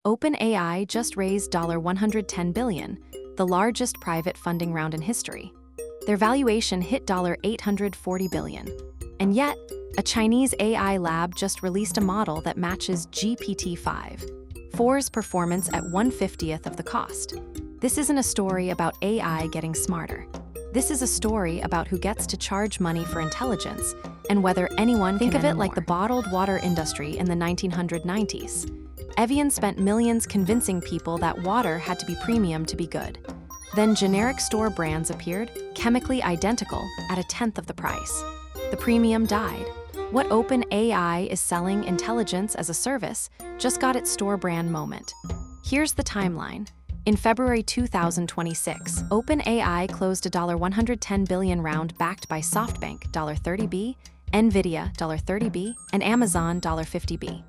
OpenAI just raised $110 billion, the largest private funding round in history. Their valuation hit $840 billion. And yet, a Chinese AI lab just released a model that matches GPT-4's performance at 1/50th of the cost. This isn't a story about AI getting smarter. This is a story about who gets to charge money for intelligence and whether anyone can. Think of it like the bottled water industry in the 1990s. Evian spent millions convincing people that water had to be premium to be good. Then generic store brands appeared, chemically identical, at 1/10 of the price. The premium died. What OpenAI is selling, intelligence as a service, just got its store brand moment. Here's the timeline. In February 2026, OpenAI closed a $110 billion round backed by SoftBank $30B, Nvidia $30B, and Amazon $50B.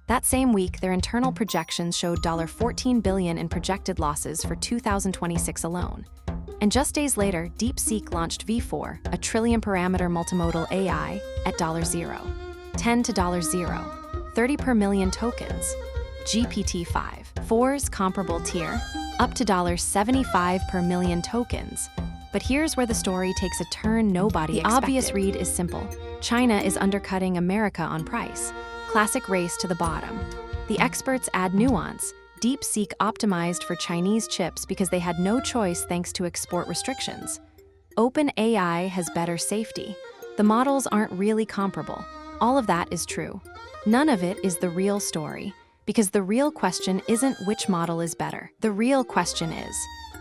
That same week, their internal projections showed $14 billion in projected losses for 2026 alone. And just days later, DeepSeek launched V4, a trillion-parameter multimodal AI, at $0, 10 to $0, 30 per million tokens. GPT-4's comparable tier, up to $75 per million tokens. But here's where the story takes a turn nobody expected. The obvious read is simple. China is undercutting America on price. Classic race to the bottom. The experts add nuance. DeepSeek optimized for Chinese chips because they had no choice thanks to export restrictions. OpenAI has better safety. The models aren't really comparable. All of that is true. None of it is the real story, because the real question isn't which model is better. The real question is,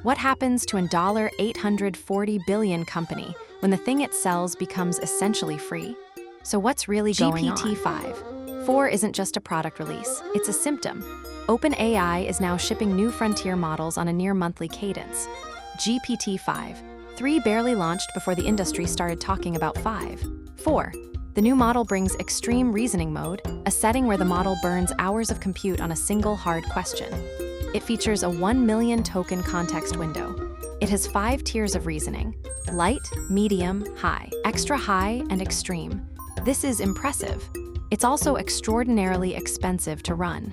what happens to an $840 billion company when the thing it sells becomes essentially free? So what's really going on? GPT-4 isn't just a product release, it's a symptom. OpenAI is now shipping new frontier models on a near-monthly cadence. GPT-3 barely launched before the industry started talking about 4. The new model brings extreme reasoning mode, a setting where the model burns hours of compute on a single hard question. It features a 1 million token context window. It has 5 tiers of reasoning: light, medium, high, extra high, and extreme. This is impressive. It's also extraordinarily expensive to run.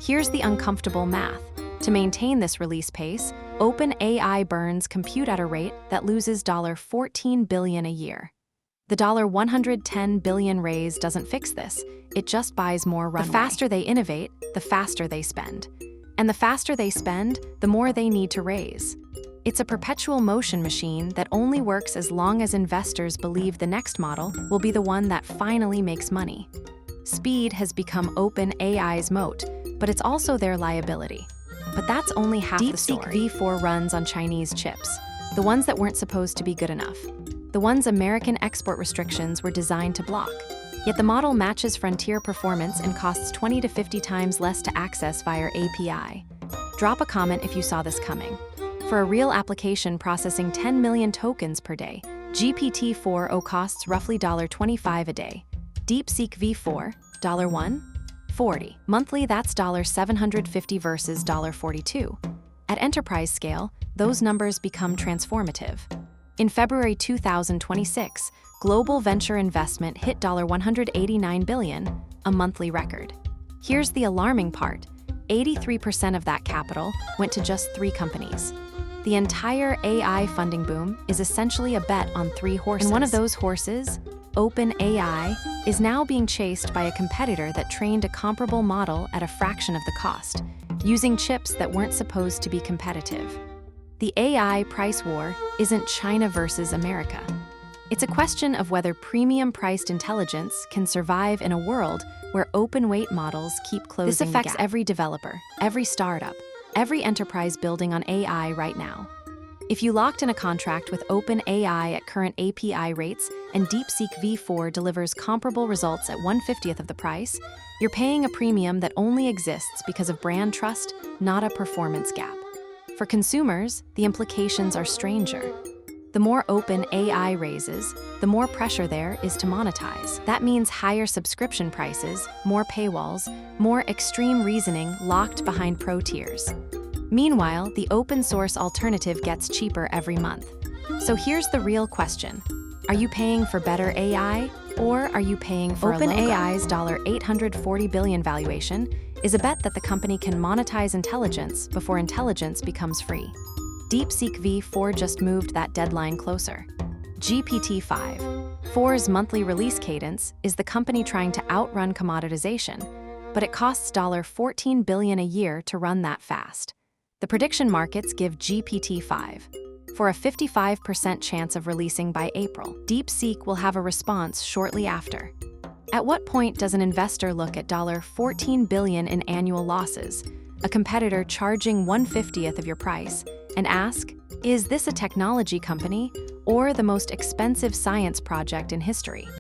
Here's the uncomfortable math. To maintain this release pace, OpenAI burns compute at a rate that loses $14 billion a year. The $110 billion raise doesn't fix this, it just buys more runway. The faster they innovate, the faster they spend. And the faster they spend, the more they need to raise. It's a perpetual motion machine that only works as long as investors believe the next model will be the one that finally makes money. Speed has become OpenAI's moat, but it's also their liability. But that's only half the story. DeepSeek V4 runs on Chinese chips, the ones that weren't supposed to be good enough. The ones American export restrictions were designed to block. Yet the model matches frontier performance and costs 20 to 50 times less to access via API. Drop a comment if you saw this coming. For a real application processing 10 million tokens per day, GPT-4 costs roughly $25 a day. DeepSeek V4, $140. Monthly, that's $750 versus $42. At enterprise scale, those numbers become transformative. In February 2026, global venture investment hit $189 billion, a monthly record. Here's the alarming part. 83% of that capital went to just 3 companies. The entire AI funding boom is essentially a bet on 3 horses. And one of those horses, OpenAI, is now being chased by a competitor that trained a comparable model at a fraction of the cost, using chips that weren't supposed to be competitive. The AI price war isn't China versus America. It's a question of whether premium-priced intelligence can survive in a world where open-weight models keep closing the gap. This affects every developer, every startup, every enterprise building on AI right now. If you locked in a contract with OpenAI at current API rates and DeepSeek V4 delivers comparable results at 1/50th of the price, you're paying a premium that only exists because of brand trust, not a performance gap. For consumers, the implications are stranger. The more OpenAI raises, the more pressure there is to monetize. That means higher subscription prices, more paywalls, more extreme reasoning locked behind pro tiers. Meanwhile, the open source alternative gets cheaper every month. So here's the real question. Are you paying for better AI Or are you paying for OpenAI's $840 billion valuation is a bet that the company can monetize intelligence before intelligence becomes free. DeepSeek V4 just moved that deadline closer. GPT-5.4's monthly release cadence is the company trying to outrun commoditization, but it costs $14 billion a year to run that fast. The prediction markets give GPT-5 for a 55% chance of releasing by April. DeepSeek will have a response shortly after. At what point does an investor look at $14 billion in annual losses, a competitor charging 1/50th of your price, and ask, is this a technology company or the most expensive science project in history?